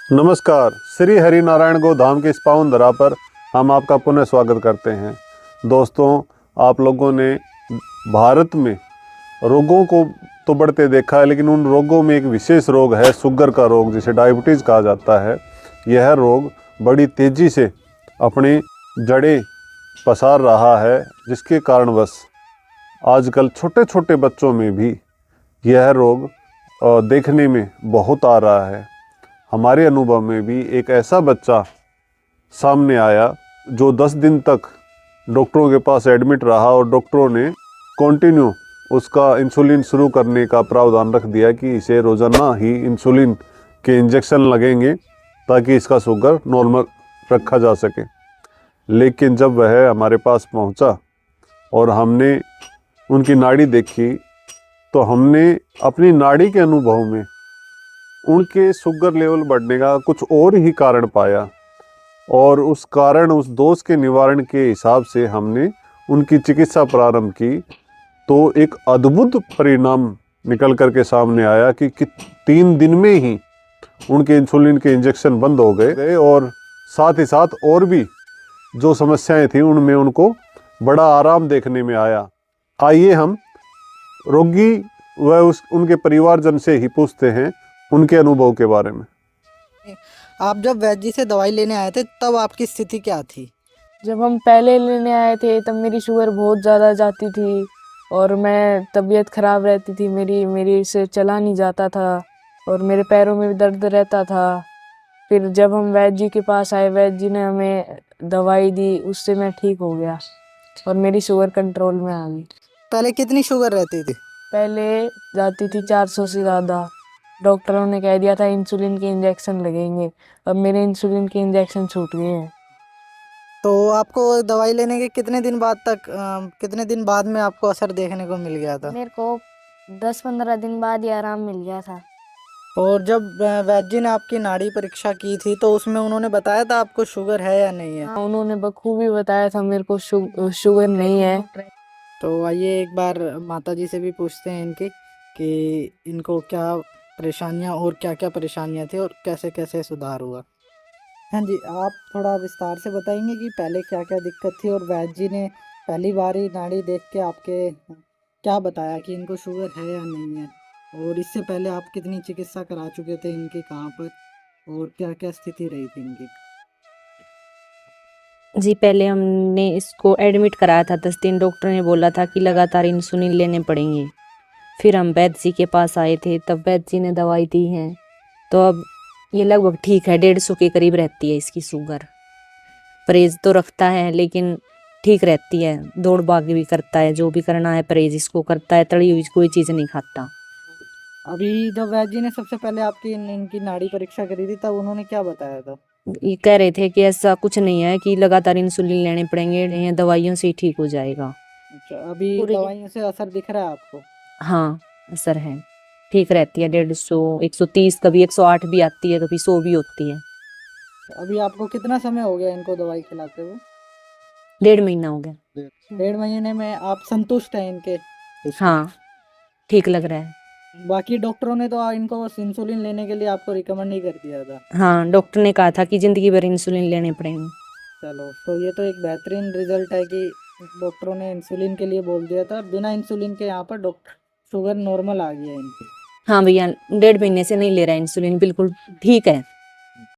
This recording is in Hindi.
नमस्कार। श्री हरि नारायण गोधाम के इस पावन धरा पर हम आपका पुनः स्वागत करते हैं। दोस्तों, आप लोगों ने भारत में रोगों को तो बढ़ते देखा है, लेकिन उन रोगों में एक विशेष रोग है शुगर का रोग, जिसे डायबिटीज़ कहा जाता है। यह रोग बड़ी तेज़ी से अपनी जड़ें पसार रहा है, जिसके कारणवश आजकल छोटे छोटे बच्चों में भी यह रोग देखने में बहुत आ रहा है। हमारे अनुभव में भी एक ऐसा बच्चा सामने आया जो 10 दिन तक डॉक्टरों के पास एडमिट रहा और डॉक्टरों ने कंटिन्यू उसका इंसुलिन शुरू करने का प्रावधान रख दिया कि इसे रोज़ाना ही इंसुलिन के इंजेक्शन लगेंगे ताकि इसका शुगर नॉर्मल रखा जा सके। लेकिन जब वह हमारे पास पहुंचा और हमने उनकी नाड़ी देखी, तो हमने अपनी नाड़ी के अनुभव में उनके शुगर लेवल बढ़ने का कुछ और ही कारण पाया, और उस दोष के निवारण के हिसाब से हमने उनकी चिकित्सा प्रारंभ की। तो एक अद्भुत परिणाम निकल कर के सामने आया कि 3 दिन में ही उनके इंसुलिन के इंजेक्शन बंद हो गए और साथ ही साथ और भी जो समस्याएं थी उनमें उनको बड़ा आराम देखने में आया। आइए हम रोगी व उनके परिवारजन से ही पूछते हैं उनके अनुभव के बारे में। आप जब वैद्य जी से दवाई लेने आए थे तब आपकी स्थिति क्या थी? जब हम पहले लेने आए थे तब मेरी शुगर बहुत ज़्यादा जाती थी और मैं तबीयत ख़राब रहती थी, मेरी से चला नहीं जाता था और मेरे पैरों में भी दर्द रहता था। फिर जब हम वैद्य जी के पास आए, वैद्य जी ने हमें दवाई दी, उससे मैं ठीक हो गया और मेरी शुगर कंट्रोल में आ गई। पहले कितनी शुगर रहती थी? पहले जाती थी 400 से ज़्यादा। डॉक्टरों ने कह दिया था इंसुलिन के इंजेक्शन लगेंगे। अब मेरे इंसुलिन के इंजेक्शन छूट गए हैं। तो आपको दवाई लेने के कितने दिन बाद में आपको असर देखने को मिल गया था? मेरे को 10-15 दिन बाद ही आराम मिल गया था। और जब वैद्य जी ने आपकी नाड़ी परीक्षा की थी तो उसमें उन्होंने बताया था आपको शुगर है या नहीं है? हाँ, उन्होंने बखूबी बताया था मेरे को शुगर नहीं है। तो आइए एक बार माता जी से भी पूछते हैं इनकी कि इनको क्या परेशानियां और क्या परेशानियां थी और कैसे कैसे सुधार हुआ। हाँ जी, आप थोड़ा विस्तार से बताएंगे कि पहले क्या क्या दिक्कत थी और वैद्य जी ने पहली बार ही नाड़ी देख के आपके क्या बताया कि इनको शुगर है या नहीं है, और इससे पहले आप कितनी चिकित्सा करा चुके थे इनकी, कहाँ पर और क्या क्या स्थिति रही थी इनकी? जी, पहले हमने इसको एडमिट कराया था 10 दिन। डॉक्टर ने बोला था कि लगातार इंसुलिन लेने पड़ेंगे। फिर हम वैद्य जी के पास आए थे, तब वैद्य जी ने दवाई दी है। तो अब ये लगभग ठीक है, 150 के करीब रहती है इसकी शुगर। परहेज तो रखता है लेकिन ठीक रहती है, दौड़ भाग भी करता है, जो भी करना है परहेज इसको करता है, तली हुई कोई चीज़ नहीं खाता। अभी जब वैद्य जी ने सबसे पहले आपकी इनकी नाड़ी परीक्षा करी थी तब उन्होंने क्या बताया था? ये कह रहे थे कि ऐसा कुछ नहीं है, कि लगातार इंसुलिन लेने पड़ेंगे, ये दवाइयों से ही ठीक हो जाएगा। अच्छा, अभी दवाइयों से असर दिख रहा है आपको? हाँ, असर है, ठीक रहती है। 150, 130, कभी 108 भी आती है, कभी 100 भी होती है। अभी आपको कितना समय हो गया इनको दवाई खिलाते हुए? 1.5 महीना हो गया। 1.5 महीने में आप संतुष्ट हैं इनके? हाँ, ठीक लग रहा है। बाकी डॉक्टरों ने तो इनको इंसुलिन लेने के लिए आपको रिकमेंड नहीं कर दिया था? हाँ, डॉक्टर ने कहा था कि ज़िंदगी भर इंसुलिन लेने पड़ेंगे। चलो, तो ये तो एक बेहतरीन रिजल्ट है कि डॉक्टरों ने इंसुलिन के लिए बोल दिया था, बिना इंसुलिन के यहाँ पर डॉक्टर शुगर नॉर्मल आ गया है इनकी। हाँ भैया, 1.5 महीने से नहीं ले रहा है इंसुलिन, बिल्कुल ठीक है।